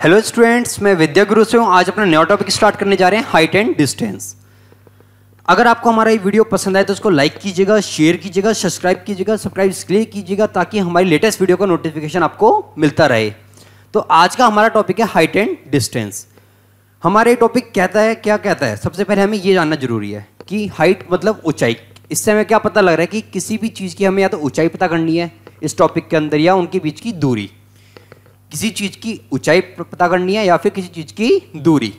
Hello students, मैं विद्या गुरु से हूँ। आज अपना नया टॉपिक स्टार्ट करने जा रहे हैं, हाइट एंड डिस्टेंस। अगर आपको हमारा ये वीडियो पसंद आए तो उसको लाइक कीजिएगा, शेयर कीजिएगा, सब्सक्राइब कीजिएगा। सब्सक्राइब इसलिए कीजिएगा ताकि हमारी लेटेस्ट वीडियो का नोटिफिकेशन आपको मिलता रहे। तो आज का हमारा टॉपिक है हाइट एंड डिस्टेंस। हमारा ये टॉपिक कहता है, क्या कहता है, सबसे पहले हमें ये जानना जरूरी है कि हाइट मतलब ऊंचाई। इससे हमें क्या पता लग रहा है कि किसी भी चीज़ की हमें या तो ऊंचाई पता करनी है इस टॉपिक के अंदर, या उनके बीच की दूरी। किसी चीज़ की ऊंचाई पता करनी है या फिर किसी चीज़ की दूरी।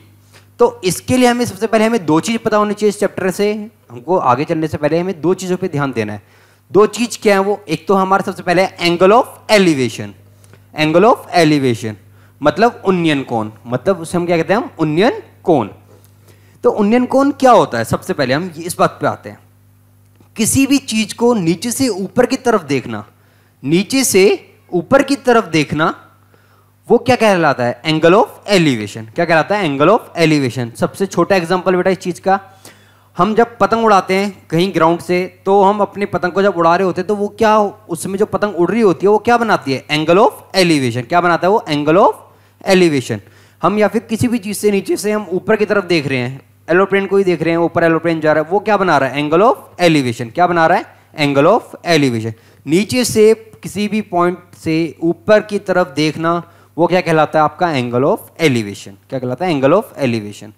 तो इसके लिए हमें सबसे पहले हमें दो चीज़ पता होनी चाहिए। इस चैप्टर से हमको आगे चलने से पहले हमें दो चीज़ों पे ध्यान देना है। दो चीज़ क्या है वो? एक तो हमारा सबसे पहले angle of elevation. Angle of elevation मतलब उन्नयन कोण, मतलब उसे हम क्या कहते हैं? हम उन्नयन कोण। तो उन्नयन कोण क्या होता है? सबसे पहले हम इस बात पे आते हैं। किसी भी चीज़ को नीचे से ऊपर की तरफ देखना, नीचे से ऊपर की तरफ देखना, वो क्या कहलाता है? Angle of elevation. क्या कहलाता है? Angle of elevation. सबसे छोटा एग्जांपल बेटा इस चीज़ का, हम जब पतंग उड़ाते हैं कहीं ग्राउंड से, तो हम अपने पतंग को जब उड़ा रहे होते हैं तो वो क्या, उसमें जो पतंग उड़ रही होती है वो क्या बनाती है? Angle of elevation. क्या बनाता है वो? Angle of elevation. हम या फिर किसी भी चीज़ से नीचे से हम ऊपर की तरफ देख रहे हैं, एरोप्लेन को ही देख रहे हैं, ऊपर एरोप्लेन जा रहा है, वो क्या बना रहा है? Angle of elevation. क्या बना रहा है? Angle of elevation. नीचे से किसी भी पॉइंट से ऊपर की तरफ देखना, वो क्या कहलाता है? आपका एंगल ऑफ एलिवेशन। क्या कहलाता है? Angle of elevation.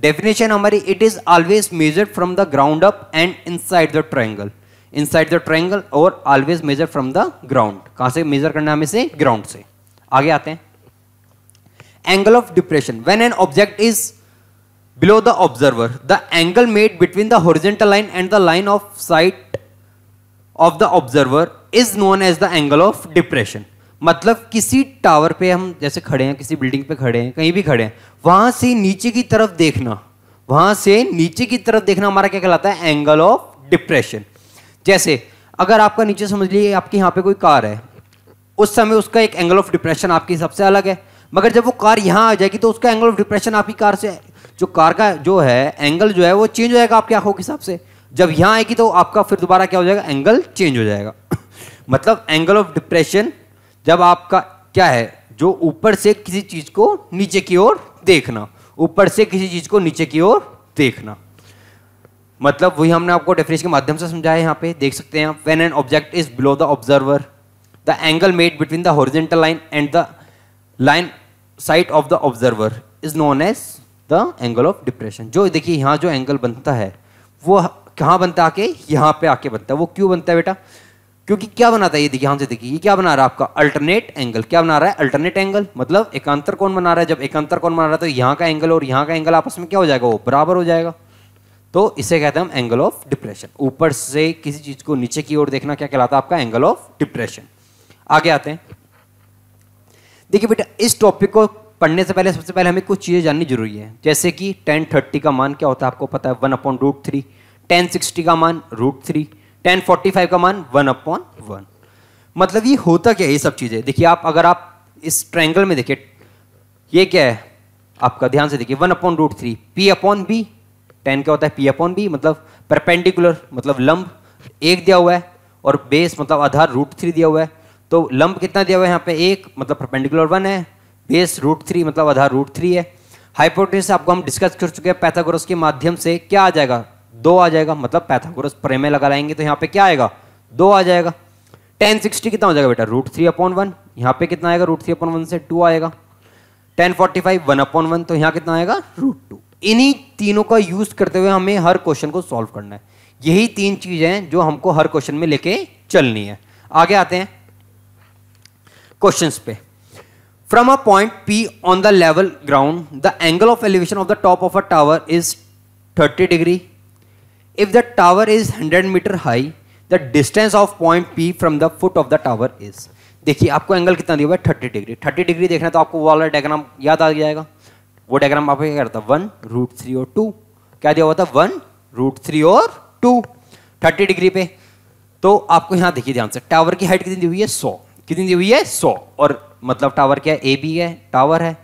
डेफिनेशन हमारी, it is always measured from the ground up and inside the triangle. Inside the triangle और always measure from the ground. कहां से मेजर करना है हमें? से ग्राउंड से। आगे आते हैं, angle of depression. When an object is below the observer, the angle made between the horizontal line and the line of sight of the observer is known as the angle of depression। मतलब किसी tower पे हम जैसे खड़े हैं, किसी building पे खड़े हैं, कहीं भी खड़े हैं, वहां से नीचे की तरफ देखना, वहां से नीचे की तरफ देखना हमारा क्या कहलाता है? Angle of depression. जैसे अगर आपका नीचे समझ लीजिए आपके यहाँ पे कोई कार है, उस समय उसका एक एंगल ऑफ डिप्रेशन आपके हिसाब से अलग है, मगर जब वो कार यहाँ आ जाएगी तो उसका एंगल ऑफ डिप्रेशन आपकी कार से, जो कार का जो है एंगल जो है वो चेंज हो जाएगा आपकी आंखों के हिसाब से। जब यहाँ आएगी तो आपका फिर दोबारा क्या हो जाएगा? एंगल चेंज हो जाएगा। मतलब एंगल ऑफ डिप्रेशन जब आपका क्या है, जो ऊपर से किसी चीज को नीचे की ओर देखना, ऊपर से किसी चीज को नीचे की ओर देखना, मतलब वही हमने आपको डेफिनेशन के माध्यम से समझाया। यहाँ पे देख सकते हैं आप, when an object is below the observer, the angle made between the horizontal line and the line sight of the observer is known as the angle of depression. जो देखिए यहाँ जो एंगल बनता है वो कहाँ बनता है? आके यहाँ पे आके बनता है। वो क्यों बनता है बेटा? क्योंकि क्या बनाता है? ये देखिए, हमसे देखिए, ये क्या बना रहा है आपका? Alternate angle. क्या बना रहा है? अल्टरनेट एंगल, मतलब एकांतर कोण बना रहा है। जब एकांतर कोण बना रहा है तो यहाँ का एंगल और यहाँ का एंगल आपस में क्या हो जाएगा? वो बराबर हो जाएगा। तो इसे कहते हैं हम एंगल ऑफ डिप्रेशन। ऊपर से किसी चीज को नीचे की ओर देखना क्या कहलाता है? आपका एंगल ऑफ डिप्रेशन। आगे आते हैं, देखिए बेटा, इस टॉपिक को पढ़ने से पहले सबसे पहले हमें कुछ चीजें जाननी जरूरी है। जैसे कि tan 30 का मान क्या होता है? आपको पता है 1/√3। tan 60 का मान √3। tan 45 का मान 1/1। मतलब ये होता क्या है? ये सब चीजें देखिए आप, अगर आप इस ट्रायंगल में देखिए, ये क्या है आपका? ध्यान से देखिए, 1/√3 P/B। tan क्या होता है? P/B, मतलब परपेंडिकुलर, मतलब लंब एक दिया हुआ है, और बेस मतलब आधार √3 दिया हुआ है। तो लंब कितना दिया हुआ है यहाँ पे? 1, मतलब परपेंडिकुलर 1 है, बेस √3 मतलब आधार √3 है। हाइपोटेनस आपको हम डिस्कस कर चुके हैं पाइथागोरस के माध्यम से। क्या आ जाएगा? 2 आ जाएगा, मतलब पाइथागोरस प्रमेय लगा लाएंगे तो यहाँ पे क्या आएगा? 2 आ जाएगा। tan 60 कितना हो जाएगा बेटा? √3/1। यहाँ पे कितना आएगा? √3/1 से 2 आएगा। tan 45 1/1, तो यहाँ कितना आएगा? √2। इन्हीं तीनों का यूज करते हुए हमें हर क्वेश्चन को सॉल्व करना है। यही 3 चीजें हैं जो हमको हर क्वेश्चन में लेके चलनी है। आगे आते हैं क्वेश्चंस पे। From a point P on the level ground, the angle of elevation of the top of a tower is 30 degree. If the tower is 100 meter high, the distance of point P from the foot of the tower is। देखिए आपको angle कितना दिया हुआ है? 30 degree. 30 degree देखना तो आपको वो वाला डायग्राम याद आ जाएगा। वो डायग्राम आपको क्या करता है? 1√3 और 2। क्या दिया हुआ था? 1√3 और 2 30 डिग्री पे। तो आपको यहाँ देखिए ध्यान से, टावर की हाइट कितनी दी हुई है? 100। कितनी दी हुई है? 100। और मतलब टावर क्या है? ए बी है, टावर है।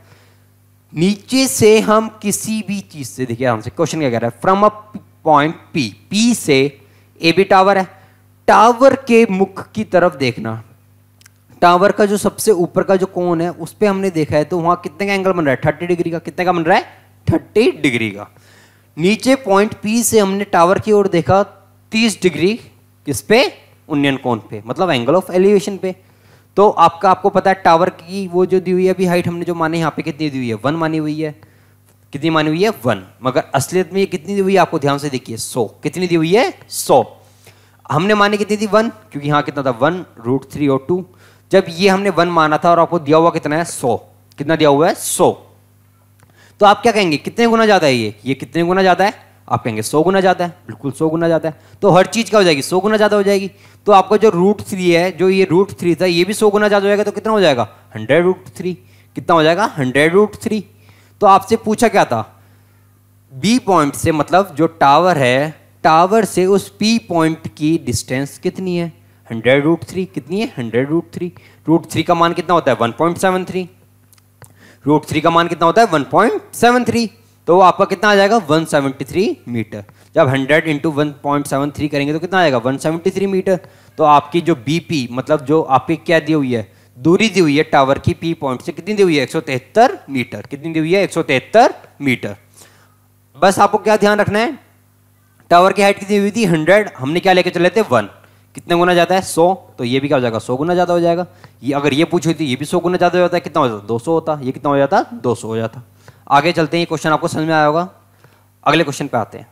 नीचे से हम किसी भी चीज से, देखिए हमसे क्वेश्चन क्या कह रहा है? From a point P, P से ए बी टावर है, टावर के मुख की तरफ देखना। टावर का जो सबसे ऊपर का जो कोन है उस पर हमने देखा है तो वहां कितने का एंगल बन रहा है 30 डिग्री का। कितने का बन रहा है 30 डिग्री का। नीचे पॉइंट पी से हमने टावर की ओर देखा 30 डिग्री किस पे उन्नयन कोण पे, मतलब एंगल ऑफ एलिवेशन पे। तो आपको पता है टावर की वो जो दी हुई है अभी हाइट हमने जो माने यहाँ पे कितनी दी हुई है 1 मानी हुई है। कितनी मानी हुई है 1, मगर असलियत में ये कितनी दी हुई है आपको ध्यान से देखिए 100। कितनी दी हुई है 100। हमने माने कितनी थी 1, क्योंकि यहाँ कितना था 1√3 और 2। जब ये हमने 1 माना था और आपको दिया हुआ कितना है 100, कितना दिया हुआ है 100, तो आप क्या कहेंगे कितने गुना ज्यादा है ये कितने गुना ज्यादा है, आप कहेंगे 100 गुना ज्यादा है, बिल्कुल 100 गुना ज्यादा है। तो हर चीज क्या हो जाएगी 100 गुना ज्यादा हो जाएगी। तो आपका जो √3 है, जो ये √3 था, ये भी 100 गुना ज्यादा हो जाएगा। तो कितना हो जाएगा 100√3। कितना हो जाएगा 100√3। तो आपसे पूछा क्या था बी पॉइंट से, मतलब जो टावर है टावर से उस पी पॉइंट की डिस्टेंस कितनी है 100√3। कितनी है 100√3। √3 का मान कितना होता है 1.73। √3 का मान कितना होता है 1.73। तो आपका कितना आ जाएगा 173 मीटर। जब 100 इंटू 1.73 करेंगे तो कितना आएगा 173 मीटर। तो आपकी जो बीपी, मतलब जो आपकी क्या दी हुई है दूरी दी हुई है टावर की पी पॉइंट से, कितनी दी हुई है 173 मीटर। कितनी दी हुई है 173 मीटर। बस आपको क्या ध्यान रखना है, टावर की हाइट कितनी हुई थी 100, हमने क्या लेके चले थे 1। कितने गुना जाता है 100, तो ये भी क्या हो जाएगा 100 गुना ज्यादा हो जाएगा। ये अगर ये पूछी थी ये भी 100 गुना ज्यादा हो जाता है। कितना हो जाता 200 होता। ये कितना हो जाता 200 हो जाता। आगे चलते हैं, ये क्वेश्चन आपको समझ में आया होगा। अगले क्वेश्चन पे आते हैं।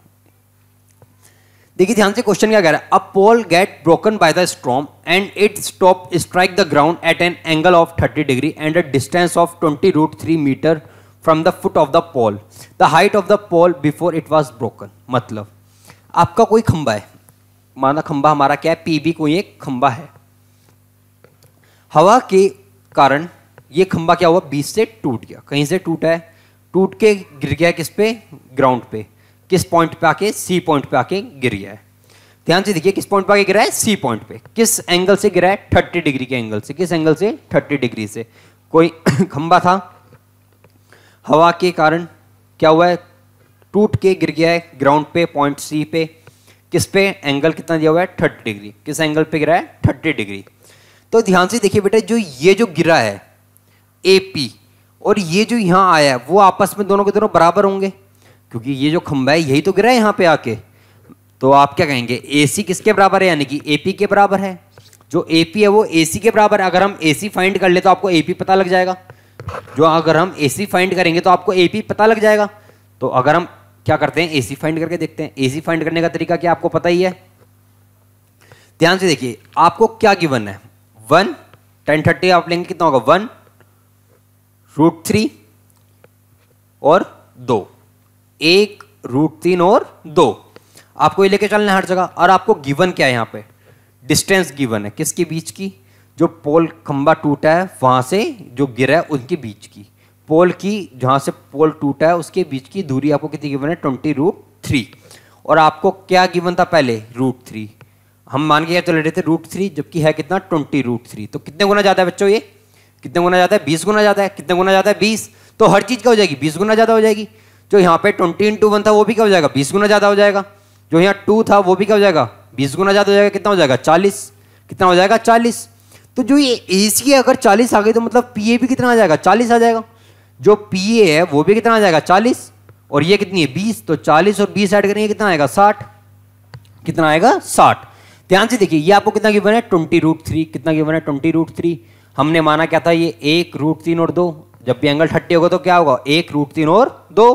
देखिए ध्यान से क्वेश्चन क्या कह रहा है, a pole get broken by the storm and it stop strike the ground at an angle of 30 degree and a distance of 20√3 metre from the foot of the pole. The height of the pole before it was broken. मतलब आपका कोई खंबा है, माना खंबा हमारा क्या है पीबी, कोई एक खंबा है। हवा के कारण ये खंबा क्या हुआ बीच से टूट गया। कहीं से टूटा है, टूट के गिर गया किस पे ग्राउंड पे। किस पॉइंट पे आके सी पॉइंट पे आके गिर गया है। ध्यान से देखिए किस पॉइंट पे आके गिरा है सी पॉइंट पे। किस एंगल से गिरा है 30 डिग्री के एंगल से। किस एंगल से 30 डिग्री से। कोई खंबा था, हवा के कारण क्या हुआ है टूट के गिर गया है ग्राउंड पे पॉइंट सी पे। किस पे एंगल कितना दिया हुआ है 30 डिग्री। किस एंगल पे गिरा है 30 डिग्री। तो ध्यान से देखिए बेटा, जो ये जो गिरा है AP और ये जो यहां आया है वो आपस में दोनों के दोनों बराबर होंगे, क्योंकि ये जो खंबा है यही तो गिरा है यहां पे आके। तो आप क्या कहेंगे AC किसके बराबर है, यानी कि AP के बराबर है। जो AP है वो AC के बराबर है। अगर हम AC फाइंड कर ले तो आपको AP पता लग जाएगा। जो अगर हम AC फाइंड करेंगे तो आपको AP पता लग जाएगा। तो अगर हम क्या करते हैं AC फाइंड करके देखते हैं। AC फाइंड करने का तरीका क्या आपको पता ही है। ध्यान से देखिए आपको क्या गिवन है 1 tan 30 आप लेंगे कितना होगा 1√3 और 2, 1√3 और 2। आपको ये लेके चलना है हर जगह। और आपको गिवन क्या है यहाँ पे डिस्टेंस गिवन है किसके बीच की, जो पोल खंबा टूटा है वहां से जो गिरा है उनके बीच की। पोल की जहां से पोल टूटा है उसके बीच की दूरी आपको कितनी गिवन है 20√3। और आपको क्या गिवन था पहले √3। हम मान के चल रहे थे √3, जबकि है कितना 20√3। तो कितने गुना ज्यादा है बच्चों, ये कितने गुना ज्यादा है 20 गुना ज्यादा है। कितने गुना ज्यादा है 20। तो हर चीज क्या हो जाएगी 20 गुना ज्यादा हो जाएगी। जो यहाँ पे 20 × 1 था वो भी क्या हो जाएगा 20 गुना ज्यादा हो जाएगा। जो यहाँ 2 था वो भी क्या हो जाएगा 20 गुना ज्यादा हो जाएगा। कितना हो जाएगा 40। कितना हो जाएगा 40। तो जो ये AC है अगर 40 आ गई तो मतलब PA भी कितना आ जाएगा 40 आ जाएगा। जो PA है वो भी कितना आ जाएगा 40, और ये कितनी है 20। तो 40 और 20 ऐड करेंगे कितना आएगा 60। कितना आएगा 60। ध्यान से देखिए ये आपको कितना गिवन है 20√3। कितना गिवन है 20√3। हमने माना क्या था ये 1√3 और 2। जब भी एंगल 30 होगा तो क्या होगा 1√3 और 2।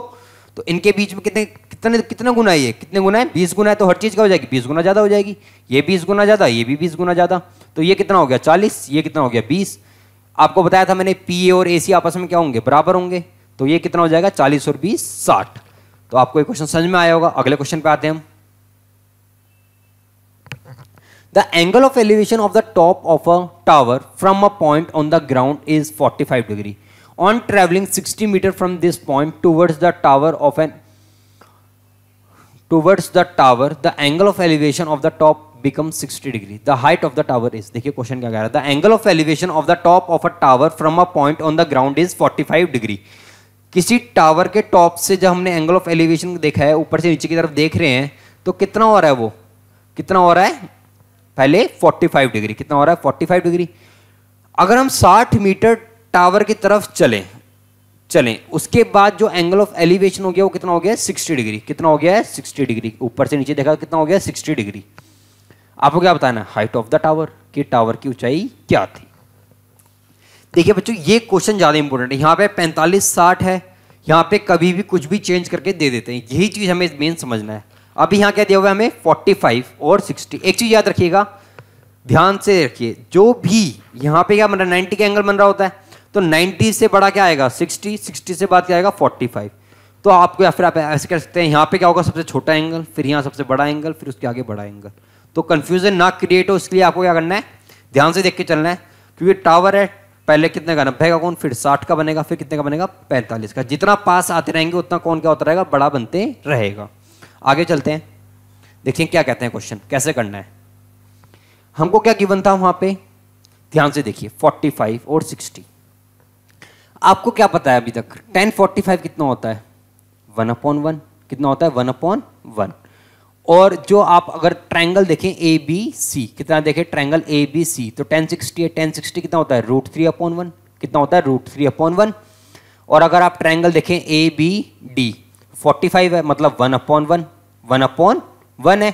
तो इनके बीच में कितना गुना है, ये कितने गुना है 20 गुना है। तो हर चीज क्या हो जाएगी 20 गुना ज्यादा हो जाएगी। ये 20 गुना ज्यादा, ये भी 20 गुना ज्यादा। तो ये कितना हो गया 40, ये कितना हो गया 20। आपको बताया था मैंने PA और AC आपस में क्या होंगे बराबर होंगे। तो ये कितना हो जाएगा 40 और 20 60। तो आपको ये क्वेश्चन समझ में आया होगा। अगले क्वेश्चन पे आते हैं हम। The angle of elevation of the top of a tower from a point on the ground is 45 degree. On traveling 60 meter from this point towards the tower, the angle of elevation of the top becomes 60 degree. The height of the tower is, देखिए question क्या कह रहा है, the angle of elevation of the top of a tower from a point on the ground is 45 degree. किसी tower के top से जब हमने एंगल ऑफ एलिवेशन देखा है, ऊपर से नीचे की तरफ देख रहे हैं, तो कितना हो रहा है, वो कितना हो रहा है, पहले 45 डिग्री। कितना हो रहा है 45 डिग्री। अगर हम 60 मीटर टावर की तरफ चलें उसके बाद जो एंगल ऑफ एलिवेशन हो गया वो कितना हो गया है 60 डिग्री। कितना हो गया है 60 डिग्री। ऊपर से नीचे देखा कितना हो गया 60 डिग्री। आपको क्या बताना है हाइट ऑफ द टावर, कि टावर की ऊंचाई क्या थी। देखिए बच्चों ये क्वेश्चन ज्यादा इंपॉर्टेंट है। यहाँ पे 45 60 है, यहाँ पे कभी भी कुछ भी चेंज करके दे देते हैं, यही चीज हमें मेन समझना है। अभी यहाँ क्या दिया हुआ है हमें 45 और 60। एक चीज याद रखिएगा, ध्यान से रखिए, जो भी यहाँ पे क्या बन रहा है 90 का एंगल बन रहा होता है, तो 90 से बड़ा क्या आएगा 60, 60 से बाद क्या आएगा 45। तो आपको या फिर आप ऐसे कर सकते हैं, यहाँ पे क्या होगा सबसे छोटा एंगल, फिर यहाँ सबसे बड़ा एंगल, फिर उसके आगे बड़ा एंगल। तो कंफ्यूजन ना क्रिएट हो इसलिए आपको क्या करना है, ध्यान से देख के चलना है। क्योंकि टावर है, पहले कितने का 90 का कोण, फिर 60 का बनेगा, फिर कितने का बनेगा 45 का। जितना पास आते रहेंगे उतना कोण क्या होता रहेगा, बड़ा बनते रहेगा। आगे चलते हैं, देखिए क्या कहते हैं क्वेश्चन, कैसे करना है। हमको क्या गिवन था वहां पे, ध्यान से देखिए 45 और 60। आपको क्या पता है अभी तक, tan 45 कितना होता है 1/1। कितना होता है 1/1। और जो आप अगर ट्रायंगल देखें ए बी सी, कितना देखें ट्रायंगल ए बी सी, तो tan 60 है, tan 60 कितना होता है √3/1। कितना होता है √3/1। और अगर आप ट्रायंगल देखें ए बी डी, 45 है मतलब 1/1, 1/1 है।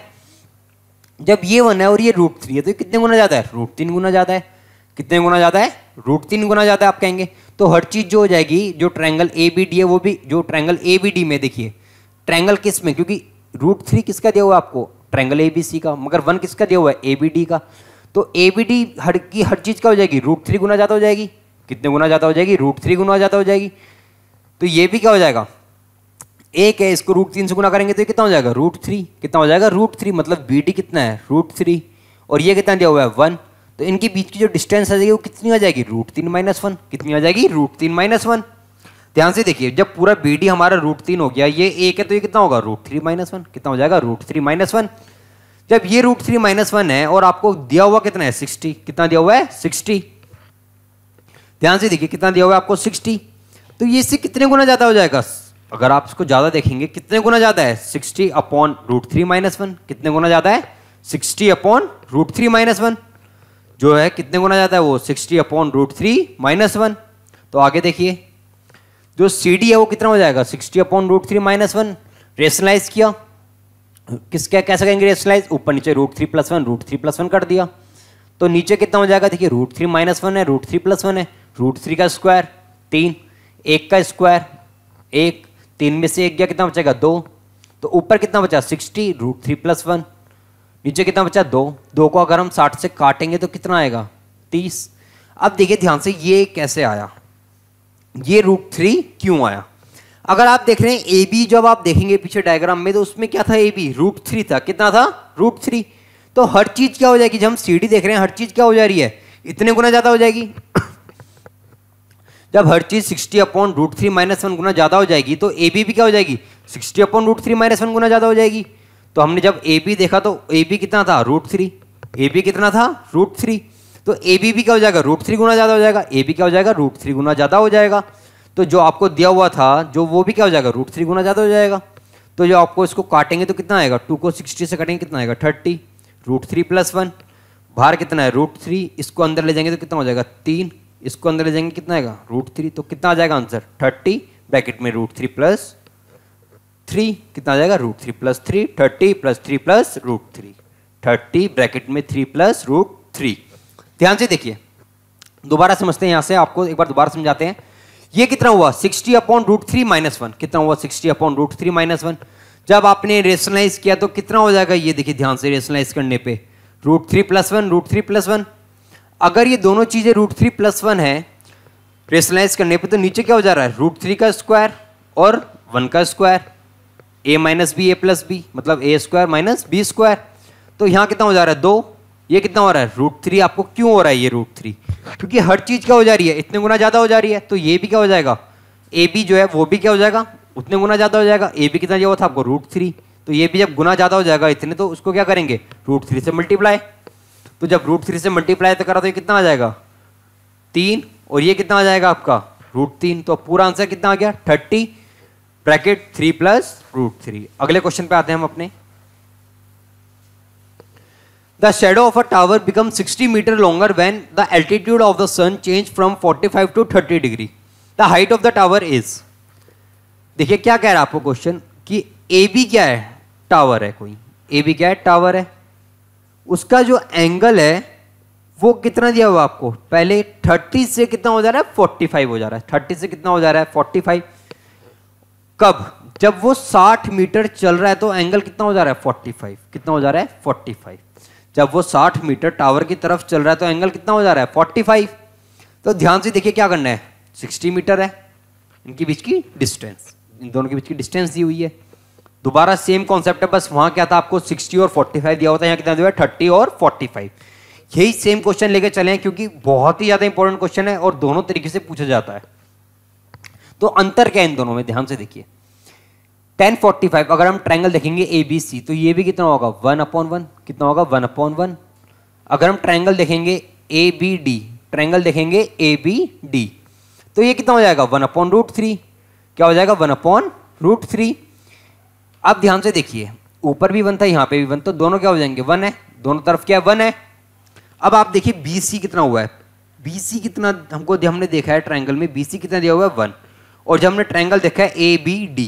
जब ये 1 है और ये √3 है तो कितने गुना ज्यादा है, √3 गुना ज्यादा है। कितने गुना ज्यादा है, √3 गुना ज्यादा है आप कहेंगे। तो हर चीज जो हो जाएगी, जो ट्रायंगल ए बी डी है वो भी, जो ट्रायंगल ए बी डी में देखिए ट्रायंगल किस में, क्योंकि √3 किसका दिया हुआ है आपको, ट्रायंगल ए बी सी का, मगर 1 किसका दिया हुआ है ए बी डी का। तो ए बी डी हर चीज क्या हो जाएगी √3 गुना ज्यादा हो जाएगी। कितने गुना ज्यादा हो जाएगी, √3 गुना ज्यादा हो जाएगी। तो ये भी क्या हो जाएगा, एक है, इसको √3 से गुना करेंगे तो कितना हो जाएगा √3। कितना हो जाएगा √3, मतलब बी डी कितना है √3, और ये कितना दिया हुआ है 1। तो इनके बीच की जो डिस्टेंस आ जाएगी वो कितनी आ जाएगी √3 - 1। कितनी आ जाएगी √3 - 1। ध्यान से देखिए, जब पूरा बी डी हमारा √3 हो गया, ये एक है तो ये कितना होगा √3 - 1। कितना हो जाएगा √3 - 1। जब ये √3 - 1 है और आपको दिया हुआ कितना है 60, कितना दिया हुआ है 60। ध्यान से देखिए कितना दिया हुआ है आपको 60, तो ये इससे कितने गुना ज्यादा हो जाएगा। अगर आप इसको ज्यादा देखेंगे कितने गुना ज्यादा है 60/√3 - 1। कितने गुना ज्यादा है 60/√3 - 1। जो है कितने गुना ज्यादा है वो 60/√3 - 1। तो आगे देखिए जो सी डी है वो कितना हो जाएगा 60/√3 - 1। रेशनलाइज किया, किसका कैसे करेंगे रेशनलाइज, ऊपर नीचे √3 + 1, √3 + 1 कर दिया। तो नीचे कितना हो जाएगा, देखिए √3 - 1 है, √3 + 1 है, √3 का स्क्वायर 3, 1 का स्क्वायर 1, 3 में से 1 गया, कितना बचेगा 2। तो ऊपर कितना बचा 60, √3 + 1, नीचे कितना बचा 2। 2 को अगर हम 60 से काटेंगे तो कितना आएगा 30। अब देखिए ध्यान से ये कैसे आया, ये √3 क्यों आया। अगर आप देख रहे हैं ए बी, जब आप देखेंगे पीछे डायग्राम में तो उसमें क्या था ए बी √3 था। कितना था √3। तो हर चीज क्या हो जाएगी, जब हम सी डी देख रहे हैं हर चीज क्या हो जा रही है इतने गुना ज्यादा हो जाएगी। जब हर चीज 60/√3 - 1 गुना ज्यादा हो जाएगी तो ए बी भी क्या हो जाएगी 60/√3 - 1 गुना ज्यादा हो जाएगी। तो हमने जब ए बी देखा तो ए बी कितना था √3, ए बी कितना था √3। तो ए बी भी क्या हो जाएगा √3 गुना ज्यादा हो जाएगा, ए बी क्या हो जाएगा √3 गुना ज्यादा हो जाएगा। तो जो आपको दिया हुआ था जो वो भी क्या हो जाएगा √3 गुना ज्यादा हो जाएगा। तो जो आपको इसको काटेंगे तो कितना आएगा, 2 को 60 से काटेंगे कितना आएगा 30, √3 + 1, बाहर कितना है √3, इसको अंदर ले जाएंगे तो कितना हो जाएगा 3, इसको अंदर ले जाएंगे कितना आएगा √3। तो कितना आ जाएगा आंसर 30 ब्रैकेट में √3 + 3, कितना आ जाएगा √3 + 3, 30 + 3 + √3, 30 ब्रैकेट में 3 + √3। ध्यान से देखिए, दोबारा समझते हैं, यहां से आपको एक बार दोबारा समझाते हैं। ये कितना हुआ 60/√3 - 1। कितना हुआ 60/√3 - 1। जब आपने रेशनलाइज किया तो कितना हो जाएगा, ये देखिए ध्यान से रेशनलाइज करने पे √3 + 1, √3 + 1। अगर ये दोनों चीजें √3 + 1 है रेशनलाइज करने पे तो नीचे क्या हो जा रहा है √3 का स्क्वायर और 1 का square, a - b a + b, मतलब a² - b²। तो यहां कितना हो जा रहा है 2, ये कितना हो रहा है √3। आपको क्यों हो रहा है ये √3, क्योंकि हर चीज क्या हो जा रही है इतने गुना ज्यादा हो जा रही है। तो ये भी क्या हो जाएगा ए बी जो है वो भी क्या हो जाएगा उतने गुना ज्यादा हो जाएगा। ए बी कितना दिया हुआ था आपको √3, तो ये भी जब गुना ज्यादा हो जाएगा इतने तो उसको क्या करेंगे √3 से मल्टीप्लाई। तो जब + से मल्टीप्लाई तो करा तो ये कितना आ जाएगा 3, और ये कितना आ जाएगा आपका √3। तो पूरा आंसर कितना आ गया 30 ब्रैकेट 3 + √3। अगले क्वेश्चन पे आते हैं हम अपने। The shadow of a tower become 60 metre longer when the altitude of the sun change from 45 to 30 degree. The height of the tower is, देखिए क्या कह रहा है आपको क्वेश्चन कि ए बी क्या है, टावर है कोई, ए बी क्या है, टावर है, उसका जो एंगल है वो कितना दिया हुआ आपको, पहले 30 से कितना हो जा रहा है, 45 हो जा रहा है, 30 से कितना हो जा रहा है, 45। कब, जब वो 60 मीटर चल रहा है तो एंगल कितना हो जा रहा है, 45, कितना हो जा रहा है, 45। जब वो 60 मीटर टावर की तरफ चल रहा है तो एंगल कितना हो जा रहा है, 45। तो ध्यान से देखिए क्या करना है, 60 मीटर है इनके बीच की डिस्टेंस, इन दोनों के बीच की डिस्टेंस दी हुई है। दोबारा सेम कॉन्सेप्ट है, बस वहां क्या था आपको 60 और 45 दिया होता है, यहाँ कितना दिया है, 30 और 45। यही सेम क्वेश्चन लेके चले हैं क्योंकि बहुत ही ज्यादा इंपॉर्टेंट क्वेश्चन है और दोनों तरीके से पूछा जाता है। तो अंतर क्या है इन दोनों में, ध्यान से देखिए। 10 45 अगर हम ट्रायंगल देखेंगे ए बी सी तो ये भी कितना होगा, 1/1, कितना होगा, 1/1। अगर हम ट्रायंगल देखेंगे ए बी डी, ट्रायंगल देखेंगे ए बी डी तो ये कितना हो जाएगा, 1/√3, क्या हो जाएगा, 1/√3। अब ध्यान से देखिए, ऊपर भी 1 था, यहाँ पे भी 1, तो दोनों क्या हो जाएंगे, 1 है, दोनों तरफ क्या है, 1 है। अब आप देखिए BC कितना हुआ है, BC कितना हमने देखा है ट्रायंगल में, BC कितना दिया हुआ है, 1। और जब हमने ट्रायंगल देखा है ABD,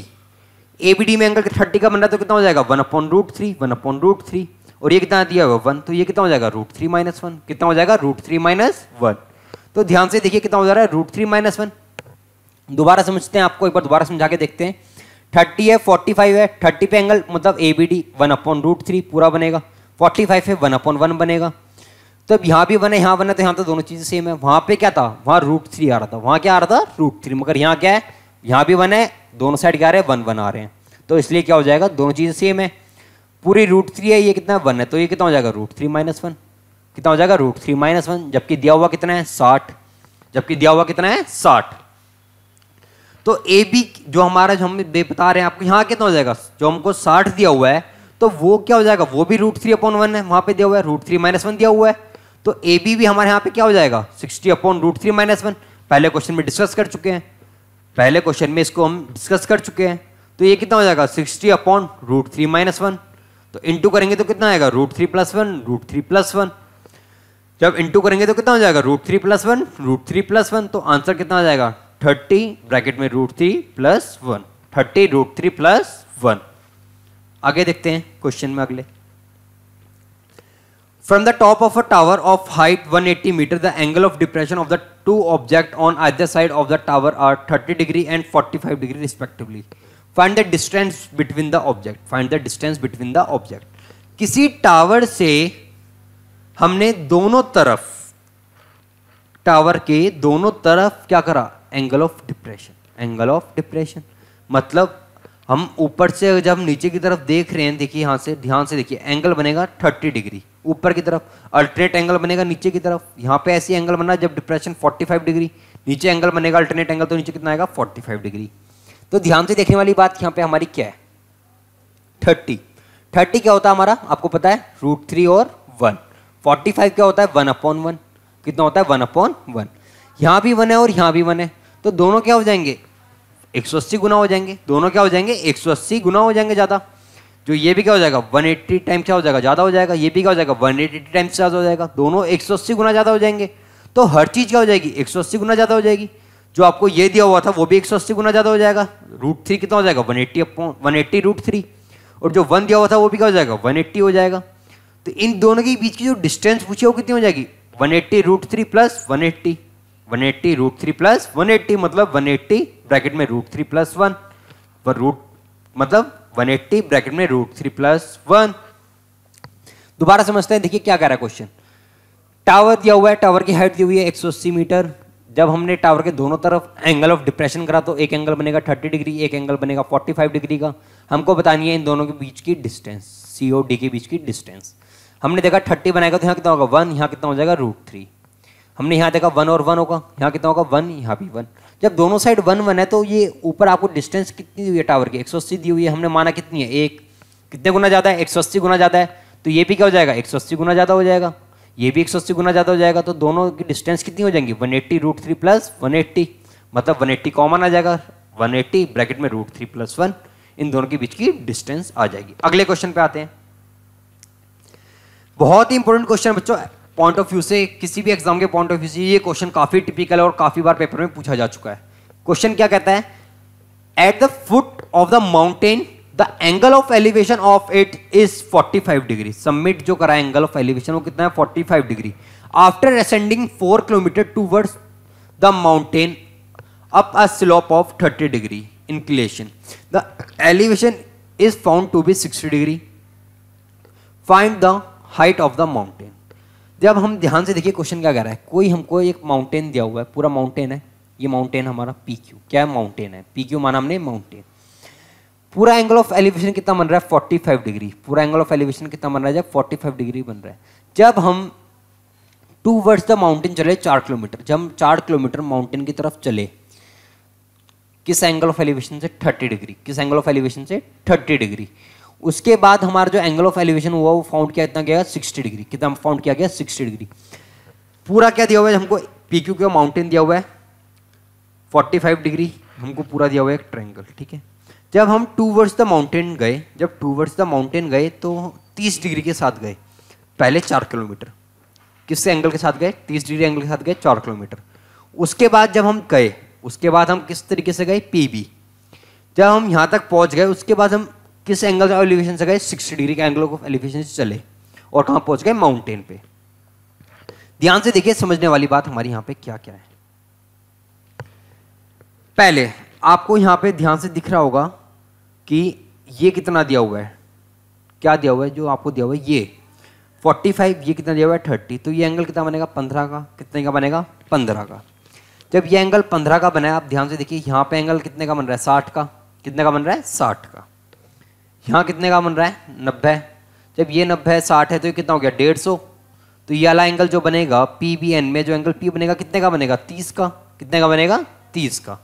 ABD में एंगल 30 का बन रहा है तो कितना हो जाएगा, 1/√3, 1/√3। और ये कितना दिया हुआ है, 1, तो ये कितना हो जाएगा, √3 - 1, कितना हो जाएगा, √3 - 1। तो ध्यान से देखिए कितना हो जा रहा है, √3 - 1। दोबारा समझते हैं, आपको एक बार दोबारा समझा के देखते हैं। 30 है, 45 है, 30 पे एंगल मतलब ABD 1/√3 पूरा बनेगा, 45 है 1/1 बनेगा। तो अब यहाँ भी 1 है, यहाँ 1 है, तो यहाँ तो दोनों चीजें सेम है। वहां पे क्या था, वहां √3 आ रहा था, वहां क्या आ रहा था, √3, मगर यहाँ क्या है, यहाँ भी 1 है, दोनों साइड क्या आ रहे हैं, 1 1 आ रहे हैं, तो इसलिए क्या हो जाएगा, दोनों चीजें सेम है। पूरी √3 है, ये कितना है, 1 है, तो ये कितना हो जाएगा, √3 - 1, कितना हो जाएगा, √3 - 1, जबकि दिया हुआ कितना है, 60, जबकि दिया हुआ कितना है, 60। तो ए बी जो हमारा, जो हम बता रहे हैं आपको, यहाँ कितना हो जाएगा, जो हमको 60 दिया हुआ है तो वो क्या हो जाएगा, वो भी √3/1 है, वहां पे दिया हुआ है √3 - 1 दिया हुआ है, तो ए बी भी हमारे यहाँ पे क्या हो जाएगा, 60/√3 - 1। पहले क्वेश्चन में डिस्कस कर चुके हैं, पहले क्वेश्चन में इसको हम डिस्कस कर चुके हैं। तो ये कितना हो जाएगा, 60/√3 - 1, तो इंटू करेंगे तो कितना आएगा, √3 + 1, √3 + 1। जब इंटू करेंगे तो कितना हो जाएगा, √3 + 1, √3 + 1, तो आंसर कितना आ जाएगा, 30 ब्रैकेट में √3 + 1, 30 √3 + 1। आगे देखते हैं क्वेश्चन में अगले। From the top of a tower of height 180 meter, the angle of depression of the two objects on either side of the tower are 30 degree and 45 degree respectively. Find the distance between the object. Find the distance between the object. किसी tower से हमने दोनों तरफ, tower के दोनों तरफ क्या करा, angle of depression, angle of depression मतलब हम ऊपर से जब नीचे की तरफ देख रहे हैं, देखिए यहाँ से ध्यान से देखिए, एंगल बनेगा 30 डिग्री ऊपर की तरफ, अल्टरनेट एंगल बनेगा नीचे की तरफ। यहाँ पे ऐसी एंगल बना जब डिप्रेशन 45 डिग्री, नीचे एंगल बनेगा अल्टरनेट एंगल, तो नीचे कितना आएगा, 45 डिग्री। तो ध्यान से देखने वाली बात यहाँ पे हमारी क्या है, 30 क्या होता है हमारा, आपको पता है, √3 और 1। 45 क्या होता है, 1/1, कितना होता है, 1/1। यहाँ भी 1 है और यहाँ भी 1 है, तो दोनों क्या हो जाएंगे, 180 गुना हो जाएंगे, दोनों क्या हो जाएंगे, 180 गुना हो जाएंगे ज़्यादा। जो ये भी क्या हो जाएगा, 180 टाइम्स क्या हो जाएगा, ज़्यादा हो जाएगा, ये भी क्या हो जाएगा, 180 टाइम्स ज़्यादा हो जाएगा, दोनों 180 गुना ज़्यादा हो जाएंगे। तो हर चीज़ क्या हो जाएगी, 180 गुना ज़्यादा हो जाएगी। जो आपको ये दिया हुआ था वो भी 180 गुना ज़्यादा हो जाएगा, √3 कितना हो जाएगा, 180 √3, और जो 1 दिया हुआ था वो भी क्या हो जाएगा, 180 हो जाएगा। तो इन दोनों के बीच की जो डिस्टेंस पूछी वो कितनी हो जाएगी, 180 √3 + 180, 180 √3 + 180 मतलब 180 ब्रैकेट में √3 + 1, पर रूट मतलब 180 ब्रैकेट में √3 + 1। दोबारा समझते हैं, देखिए क्या कह रहा है क्वेश्चन। टावर दिया हुआ है, टावर की हाइट दी हुई है 180 मीटर। जब हमने टावर के दोनों तरफ एंगल ऑफ डिप्रेशन करा तो एक एंगल बनेगा 30 डिग्री, एक एंगल बनेगा 45 डिग्री का। हमको बतानी है इन दोनों के बीच की डिस्टेंस, सी और डी के बीच की डिस्टेंस। हमने देखा 30 बनाएगा तो यहाँ कितना होगा, 1, यहाँ कितना हो जाएगा, √3। हमने यहाँ देखा 1 और 1 होगा, यहाँ कितना होगा, 1, यहाँ भी 1। जब दोनों साइड 1 1 है तो ये ऊपर आपको डिस्टेंस कितनी दी हुई है टावर की, 180 दी हुई है, हमने माना कितनी है, 1। कितने गुना ज़्यादा है, 180 गुना ज़्यादा है, तो ये भी क्या हो जाएगा, 180 गुना ज़्यादा हो जाएगा, ये भी 180 गुना ज़्यादा हो जाएगा। तो दोनों की डिस्टेंस कितनी हो जाएंगी, 180 √3 + 180 मतलब 180 कॉमन आ जाएगा, 180 ब्रैकेट में √3 + 1, इन दोनों के बीच की डिस्टेंस आ जाएगी। अगले क्वेश्चन पे आते हैं। बहुत ही इंपॉर्टेंट क्वेश्चन बच्चों, पॉइंट ऑफ व्यू से, किसी भी एग्जाम के पॉइंट ऑफ व्यू से ये क्वेश्चन काफी टिपिकल है और काफी बार पेपर में पूछा जा चुका है। क्वेश्चन क्या कहता है, at the foot of the mountain the angle of elevation of it is 45 degree. Submit जो करा एंगल ऑफ एलिवेशन वो कितना है, 45 degree. After ascending 4 kilometre towards the mountain up a slope of 30 degree inclination the elevation is found to be 60 degree. Find the height of the mountain. जब हम ध्यान से देखिए क्वेश्चन क्या कह रहा है, कोई हमको एक माउंटेन दिया हुआ है, पूरा माउंटेन है, ये माउंटेन हमारा पी क्यू, क्या है माउंटेन है, पी क्यू माना हमने माउंटेन। पूरा एंगल ऑफ एलिवेशन कितना बन रहा है, 45 डिग्री। पूरा एंगल ऑफ एलिवेशन कितना बन रहा है, जब 45 डिग्री बन रहा है। जब हम टूवर्ड्स द माउंटेन चले 4 किलोमीटर, जब हम 4 किलोमीटर माउंटेन की तरफ चले, किस एंगल ऑफ एलिवेशन से, 30 डिग्री। किस एंगल ऑफ एलिवेशन से, 30 डिग्री। उसके बाद हमारा जो एंगल ऑफ एलिवेशन हुआ वो फाउंड किया, कितना गया, 60 डिग्री। कितना फाउंड किया गया, 60 डिग्री। पूरा क्या दिया हुआ है हमको, पी क्यू का माउंटेन दिया हुआ है 45 डिग्री, हमको पूरा दिया हुआ है एक ट्रायंगल, ठीक है। जब हम टूवर्ड्स द माउंटेन गए, जब टूवर्ड्स द माउंटेन गए तो 30 डिग्री के साथ गए, पहले 4 किलोमीटर। किस एंगल के साथ गए, 30 डिग्री एंगल के साथ गए 4 किलोमीटर। उसके बाद जब हम गए, उसके बाद हम किस तरीके से गए, पी बी। जब हम यहाँ तक पहुँच गए, उसके बाद हम किस एंगल ऑफ एलिवेशन से गए, 60 डिग्री के एंगल ऑफ एलिवेशन से चले और कहाँ पहुँच गए, माउंटेन पे। ध्यान से देखिए, समझने वाली बात हमारी यहाँ पे क्या क्या है। पहले आपको यहाँ पे ध्यान से दिख रहा होगा कि ये कितना दिया हुआ है, क्या दिया हुआ है, जो आपको दिया हुआ है ये 45, ये कितना दिया हुआ है 30, तो ये एंगल कितना बनेगा, 15 का। कितने का बनेगा, 15 का। जब ये एंगल 15 का बना है, आप ध्यान से देखिए यहाँ पे एंगल कितने का बन रहा है, 60 का। कितने का बन रहा है, 60 का। यहाँ कितने का बन रहा है, 90। जब ये 90 है, 60 है, तो ये कितना हो गया, 150। तो ये वाला एंगल जो बनेगा पी बी एन में, जो एंगल पी बनेगा कितने का बनेगा, 30 का। कितने का बनेगा, 30 का।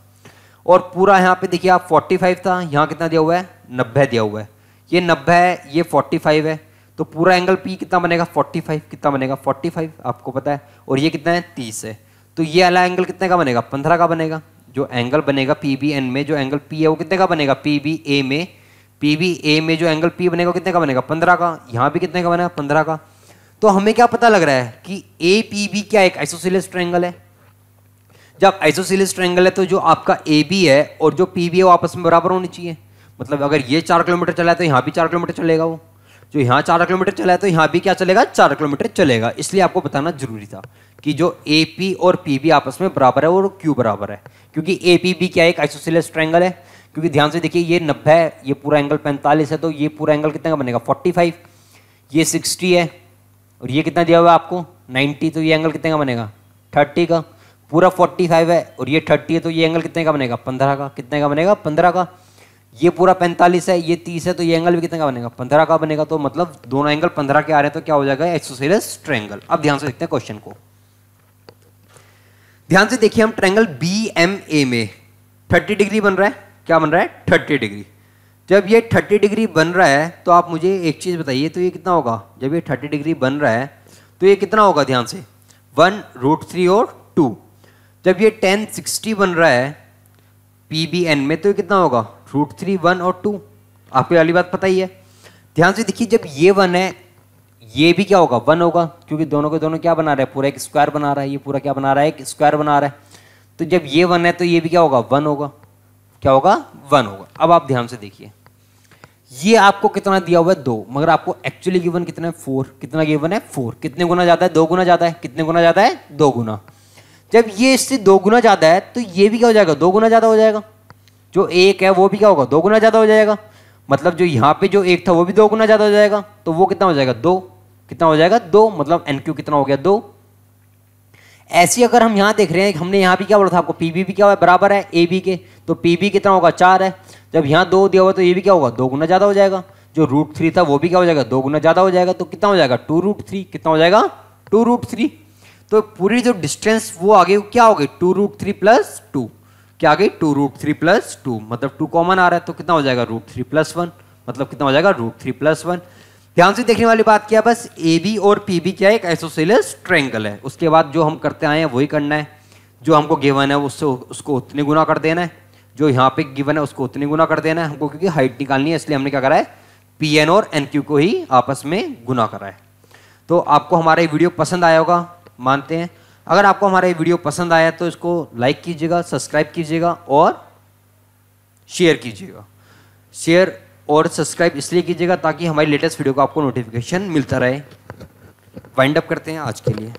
और पूरा यहाँ पे देखिए आप 45 था, यहाँ कितना दिया हुआ है, 90 दिया हुआ है। ये 90 है, ये 45 है, तो पूरा एंगल पी कितना बनेगा, 45। कितना बनेगा, 45, आपको पता है। और ये कितना है, 30 है, तो ये वाला एंगल कितने का बनेगा, 15 का बनेगा। जो एंगल बनेगा पी बी एन में, जो एंगल पी है वो कितने का बनेगा, पी बी ए में, पी बी ए में जो एंगल पी बनेगा कितने का बनेगा, 15 का। यहाँ भी कितने का बनेगा, 15 का। तो हमें क्या पता लग रहा है कि ए पी बी क्या एक आइसोसेलेस ट्रायंगल है। जब आइसोसेलेस ट्रायंगल है तो जो आपका ए बी है और जो पी बी है वो आपस में बराबर होनी चाहिए। मतलब अगर ये 4 किलोमीटर चला है तो यहाँ भी 4 किलोमीटर चलेगा, वो जो यहाँ 4 किलोमीटर चला है तो यहाँ भी क्या चलेगा, 4 किलोमीटर चलेगा। इसलिए आपको बताना जरूरी था कि जो ए पी और पी बी आपस में बराबर है और क्यों बराबर है, क्योंकि ए पी बी क्या एक आइसोसेलेस ट्रायंगल है। क्योंकि ध्यान से देखिए ये 90 है, ये पूरा एंगल 45 है, तो ये पूरा एंगल कितने का बनेगा, 45। ये 60 है और ये कितना दिया हुआ है आपको, 90, तो ये एंगल कितने का बनेगा, 30 का। पूरा 45 है और ये 30 है, तो ये एंगल कितने का बनेगा, 15 का। कितने का बनेगा, 15 का। ये पूरा 45 है, ये 30 है, तो ये एंगल भी कितने का बनेगा, 15 का बनेगा। तो मतलब दोनों एंगल 15 के आ रहे हैं, तो क्या हो जाएगा, आइसोसेलेस ट्रायंगल। अब ध्यान से देखते हैं क्वेश्चन को। ध्यान से देखिए, हम ट्रायंगल बी एम ए में 30 डिग्री बन रहा है, क्या बन रहा है, 30 डिग्री। जब ये 30 डिग्री बन रहा है तो आप मुझे एक चीज़ बताइए, तो ये कितना होगा, जब ये 30 डिग्री बन रहा है तो ये कितना होगा, ध्यान से 1√3 और 2। जब ये tan 60 बन रहा है पी बी एन में तो ये कितना होगा, √3, 1 और 2। आपको वाली बात पता ही है। ध्यान से देखिए, जब ये 1 है ये भी क्या होगा, 1 होगा, क्योंकि दोनों के दोनों क्या बना रहा है, पूरा एक स्क्वायर बना रहा है। ये पूरा क्या बना रहा है, एक स्क्वायर बना रहा है। तो जब ये 1 है तो ये भी क्या होगा, 1 होगा। क्या होगा, 1 होगा। अब आप ध्यान से देखिए, ये आपको कितना दिया हुआ है, 2, मगर आपको एक्चुअली गिवन कितना है, 4। कितना गिवन है, 4। कितने गुना ज्यादा है, 2 गुना ज्यादा है। कितने गुना ज्यादा है, 2 गुना। जब ये इससे 2 गुना ज्यादा है तो ये भी क्या हो जाएगा, 2 गुना ज्यादा हो जाएगा। जो 1 है वो भी क्या होगा, 2 गुना ज्यादा हो जाएगा। मतलब जो यहाँ पे जो 1 था वो भी 2 गुना ज्यादा हो जाएगा, तो वो कितना हो जाएगा, 2। कितना हो जाएगा, 2। मतलब एन क्यू कितना हो गया, 2। ऐसी अगर हम यहाँ देख रहे हैं, हमने यहाँ भी क्या बोला था आपको, पी बी भी क्या बराबर है ए बी के, तो पी बी कितना होगा, 4 है। जब यहाँ 2 दिया हुआ तो ये भी क्या होगा, 2 गुना ज्यादा हो जाएगा। जो √3 था वो भी क्या हो जाएगा, 2 गुना ज्यादा हो जाएगा। तो कितना हो जाएगा, 2√3। कितना हो जाएगा, 2√3। तो पूरी जो डिस्टेंस वो आगे क्या हो गई, 2√3 + 2। क्या आ गई, 2√3 + 2। मतलब 2 कॉमन आ रहा है, तो कितना हो जाएगा, √3 + 1। मतलब कितना हो जाएगा, √3 + 1। ध्यान से देखने वाली बात क्या, बस ए बी और पी बी क्या है, एक आइसोसेलेस ट्रायंगल है। उसके बाद जो हम करते आए हैं वही करना है। जो हमको गिवन है उससे उसको उतने गुना कर देना है, जो यहाँ पे गिवन है उसको उतने गुना कर देना है हमको, क्योंकि हाइट निकालनी है। इसलिए हमने क्या करा है, पी एन और एन क्यू को ही आपस में गुना करा है। तो आपको हमारा ये वीडियो पसंद आया होगा मानते हैं। अगर आपको हमारा ये वीडियो पसंद आया तो इसको लाइक कीजिएगा, सब्सक्राइब कीजिएगा और शेयर कीजिएगा। शेयर और सब्सक्राइब इसलिए कीजिएगा ताकि हमारी लेटेस्ट वीडियो का आपको नोटिफिकेशन मिलता रहे। वाइंड अप करते हैं आज के लिए।